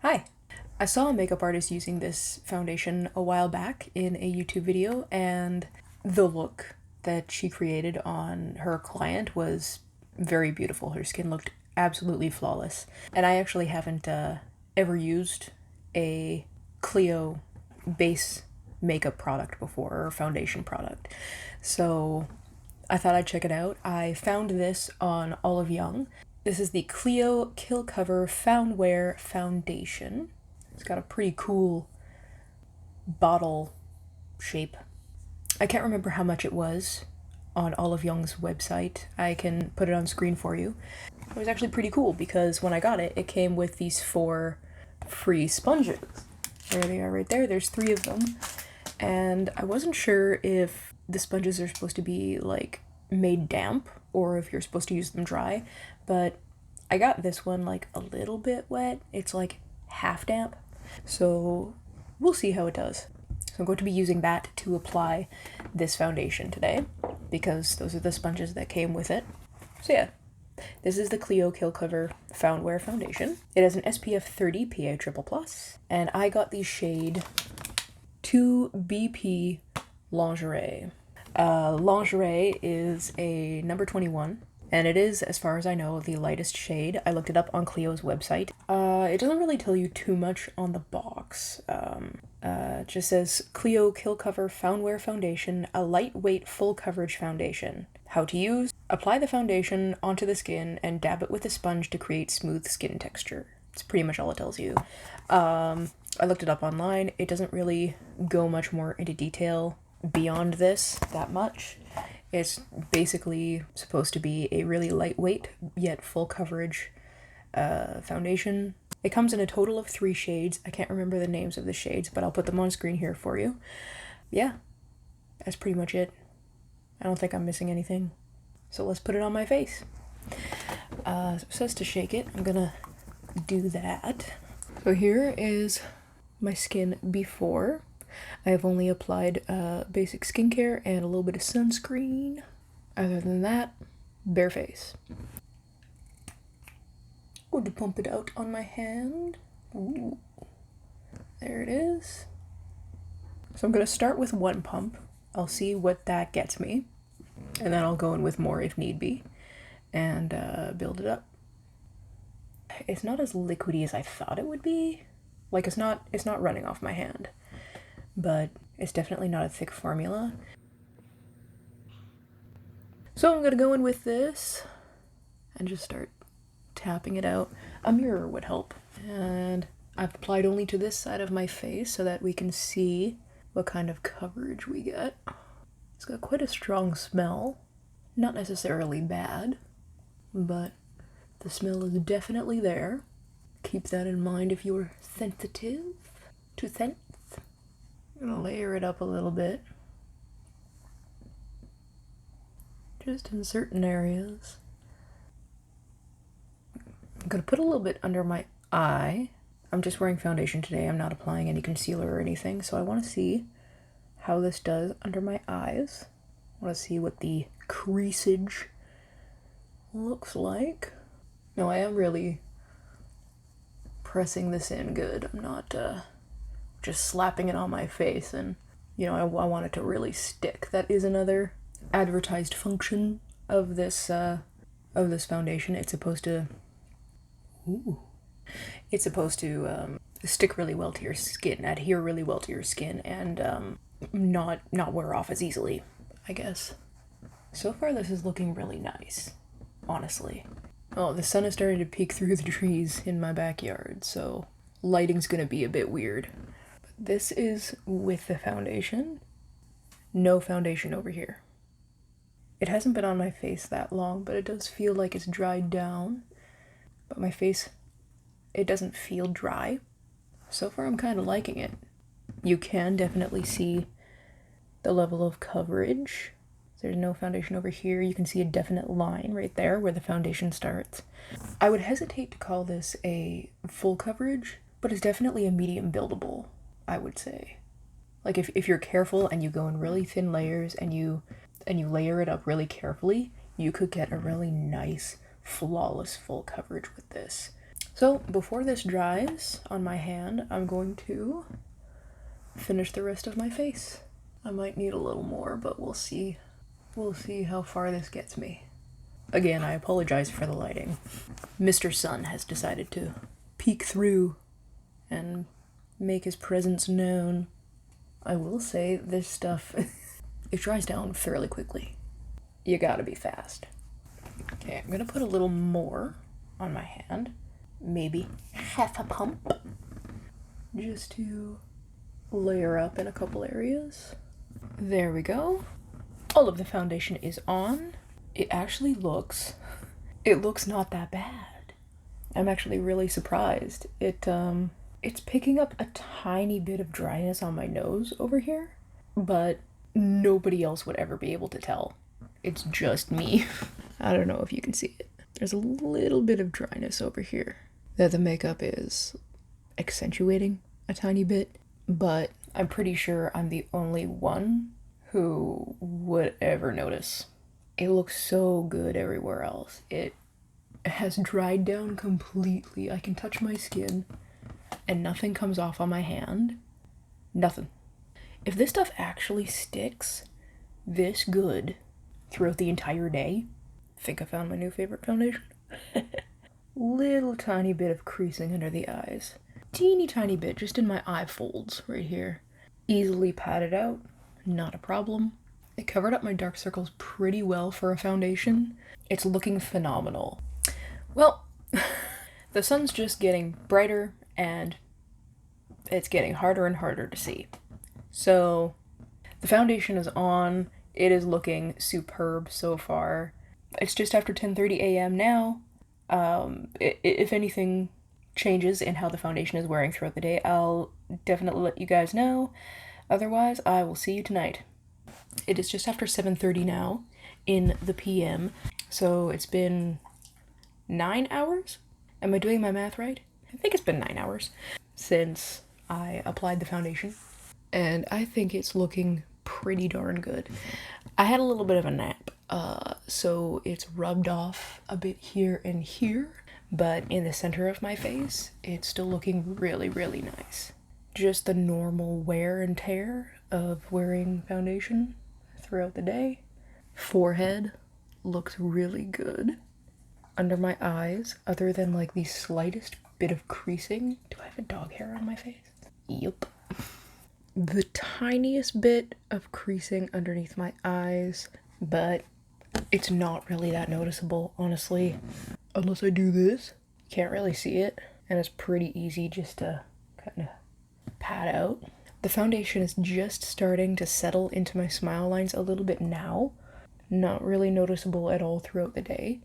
Hi! I saw a makeup artist using this foundation a while back in a YouTube video, and the look that she created on her client was very beautiful. Her skin looked absolutely flawless. And I actually haven't ever used a Clio base makeup product before, or foundation product. So I thought I'd check it out. I found this on Olive Young. This is the Clio Kill Cover Founwear Foundation. It's got a pretty cool bottle shape. I can't remember how much it was on Olive Young's website. I can put it on screen for you. It was actually pretty cool because when I got it, it came with these 4 free sponges. There they are right there. There's 3 of them. And I wasn't sure if the sponges are supposed to be like made damp or if you're supposed to use them dry, but I got this one like a little bit wet. It's like half damp, so we'll see how it does. So I'm going to be using that to apply this foundation today because those are the sponges that came with it. So yeah, this is the Clio Kill Cover Foundwear Foundation. It has an SPF 30 PA+++, and I got the shade 2BP Lingerie. Lingerie is a number 21, and it is, as far as I know, the lightest shade. I looked it up on Clio's website. It doesn't really tell you too much on the box. It just says Clio Kill Cover Foundwear Foundation, a lightweight full coverage foundation. How to use: apply the foundation onto the skin and dab it with a sponge to create smooth skin texture. It's pretty much all it tells you. I looked it up online. It doesn't really go much more into detail beyond this that much. It's basically supposed to be a really lightweight yet full coverage foundation. It comes in a total of 3 shades. I can't remember the names of the shades, but I'll put them on screen here for you. Yeah, that's pretty much it. I don't think I'm missing anything. So let's put it on my face. It says to shake it. I'm gonna do that. So here is my skin before. I have only applied basic skincare and a little bit of sunscreen. Other than that, bare face. Going to pump it out on my hand. Ooh. There it is. So I'm going to start with 1 pump. I'll see what that gets me, and then I'll go in with more if need be, and build it up. It's not as liquidy as I thought it would be. Like, it's not running off my hand, but it's definitely not a thick formula. So I'm gonna go in with this and just start tapping it out. A mirror would help. And I've applied only to this side of my face so that we can see what kind of coverage we get. It's got quite a strong smell. Not necessarily bad, but the smell is definitely there. Keep that in mind if you're sensitive to scents. I'm gonna layer it up a little bit. Just in certain areas. I'm gonna put a little bit under my eye. I'm just wearing foundation today. I'm not applying any concealer or anything, so I want to see how this does under my eyes. I want to see what the creasage looks like. No, I am really pressing this in good. I'm not just slapping it on my face, and you know, I want it to really stick. That is another advertised function of this foundation. It's supposed to stick really well to your skin, adhere really well to your skin, and not wear off as easily, I guess. So far this is looking really nice, honestly. Oh, the sun is starting to peek through the trees in my backyard, so lighting's gonna be a bit weird. But this is with the foundation. No foundation over here. It hasn't been on my face that long, but it does feel like it's dried down. But my face, it doesn't feel dry. So far I'm kind of liking it. You can definitely see the level of coverage. There's no foundation over here. You can see a definite line right there where the foundation starts. I would hesitate to call this a full coverage, but it's definitely a medium buildable, I would say. Like if you're careful and you go in really thin layers and you layer it up really carefully, you could get a really nice, flawless full coverage with this. So before this dries on my hand, I'm going to finish the rest of my face. I might need a little more, but we'll see. We'll see how far this gets me. Again, I apologize for the lighting. Mr. Sun has decided to peek through and make his presence known. I will say this stuff, it dries down fairly quickly. You gotta be fast. Okay, I'm gonna put a little more on my hand. Maybe half a pump. Just to layer up in a couple areas. There we go. All of the foundation is on. It actually looks not that bad. I'm actually really surprised. It's picking up a tiny bit of dryness on my nose over here, but nobody else would ever be able to tell. It's just me. I don't know if you can see it. There's a little bit of dryness over here that the makeup is accentuating a tiny bit, but I'm pretty sure I'm the only one who would ever notice. It looks so good everywhere else. It has dried down completely. I can touch my skin and nothing comes off on my hand. Nothing. If this stuff actually sticks this good throughout the entire day, I think I found my new favorite foundation. Little tiny bit of creasing under the eyes. Teeny tiny bit just in my eye folds right here. Easily patted out, not a problem. It covered up my dark circles pretty well for a foundation. It's looking phenomenal. Well, the sun's just getting brighter and it's getting harder and harder to see. So the foundation is on. It is looking superb so far. It's just after 10:30 a.m. now. If anything changes in how the foundation is wearing throughout the day, I'll definitely let you guys know. Otherwise, I will see you tonight. It is just after 7:30 now in the PM. So it's been 9 hours? Am I doing my math right? I think it's been 9 hours since I applied the foundation. And I think it's looking pretty darn good. I had a little bit of a nap, so it's rubbed off a bit here and here, but in the center of my face, it's still looking really, really nice. Just the normal wear and tear of wearing foundation throughout the day. Forehead looks really good. Under my eyes, other than like the slightest bit of creasing. Do I have a dog hair on my face? Yup. The tiniest bit of creasing underneath my eyes, but it's not really that noticeable, honestly. Unless I do this, you can't really see it, and it's pretty easy just to kind of pat out. The foundation is just starting to settle into my smile lines a little bit now. Not really noticeable at all throughout the day.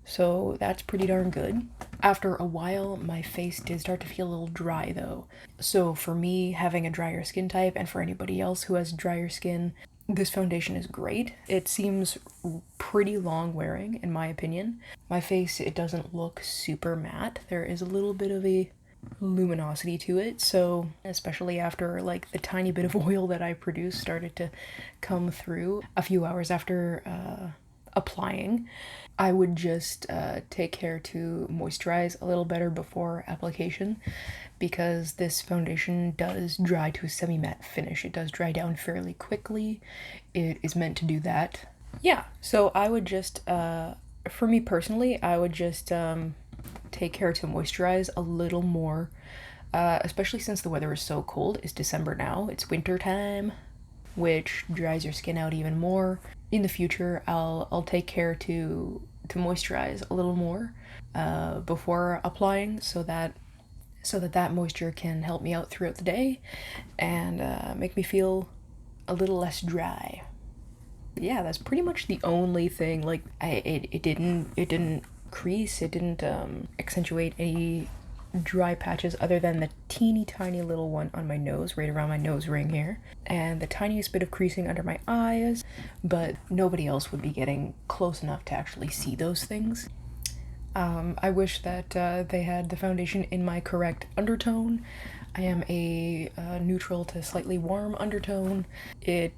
So that's pretty darn good. After a while, my face did start to feel a little dry though. So for me, having a drier skin type, and for anybody else who has drier skin, this foundation is great. It seems pretty long wearing, in my opinion. My face, it doesn't look super matte. There is a little bit of a luminosity to it, so especially after like the tiny bit of oil that I produced started to come through a few hours after applying, I would just take care to moisturize a little better before application, because this foundation does dry to a semi-matte finish. It does dry down fairly quickly. It is meant to do that. Yeah, so I would just, for me personally, I would just take care to moisturize a little more, especially since the weather is so cold. It's December now, it's winter time, which dries your skin out even more. In the future, I'll take care to moisturize a little more before applying, so that moisture can help me out throughout the day and make me feel a little less dry. Yeah, that's pretty much the only thing. Like, it didn't crease, it didn't accentuate any dry patches other than the teeny tiny little one on my nose, right around my nose ring here, and the tiniest bit of creasing under my eyes, but nobody else would be getting close enough to actually see those things. I wish that they had the foundation in my correct undertone. I am a neutral to slightly warm undertone. It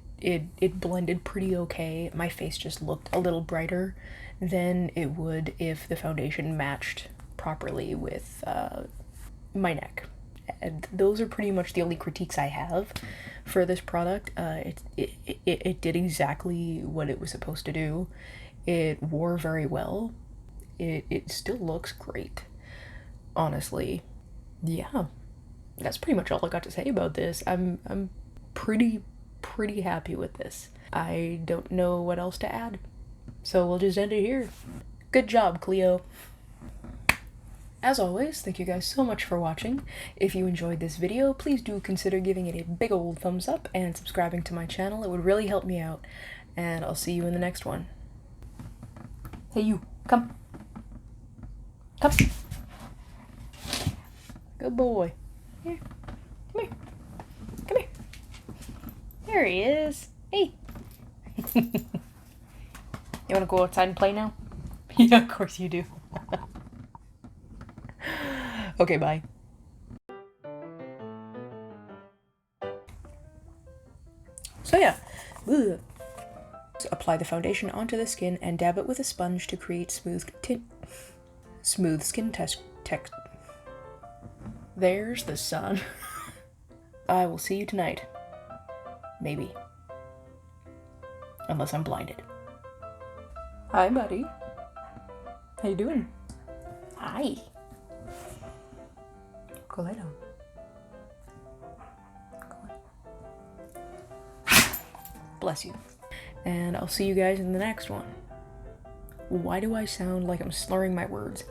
blended pretty okay. My face just looked a little brighter than it would if the foundation matched properly with my neck. And those are pretty much the only critiques I have for this product. It did exactly what it was supposed to do. It wore very well. It still looks great, honestly. Yeah, that's pretty much all I got to say about this. I'm pretty happy with this. I don't know what else to add, so we'll just end it here. Good job, Clio. As always, thank you guys so much for watching. If you enjoyed this video, please do consider giving it a big old thumbs up and subscribing to my channel. It would really help me out, and I'll see you in the next one. Hey you, come. Come. Good boy. Here. Come here. Come here. There he is. Hey. You want to go outside and play now? Yeah, of course you do. Okay, bye. So yeah, apply the foundation onto the skin and dab it with a sponge to create smooth skin text. There's the sun. I will see you tonight. Maybe. Unless I'm blinded. Hi, buddy. How you doing? Hi. Go lay down. Bless you. And I'll see you guys in the next one. Why do I sound like I'm slurring my words?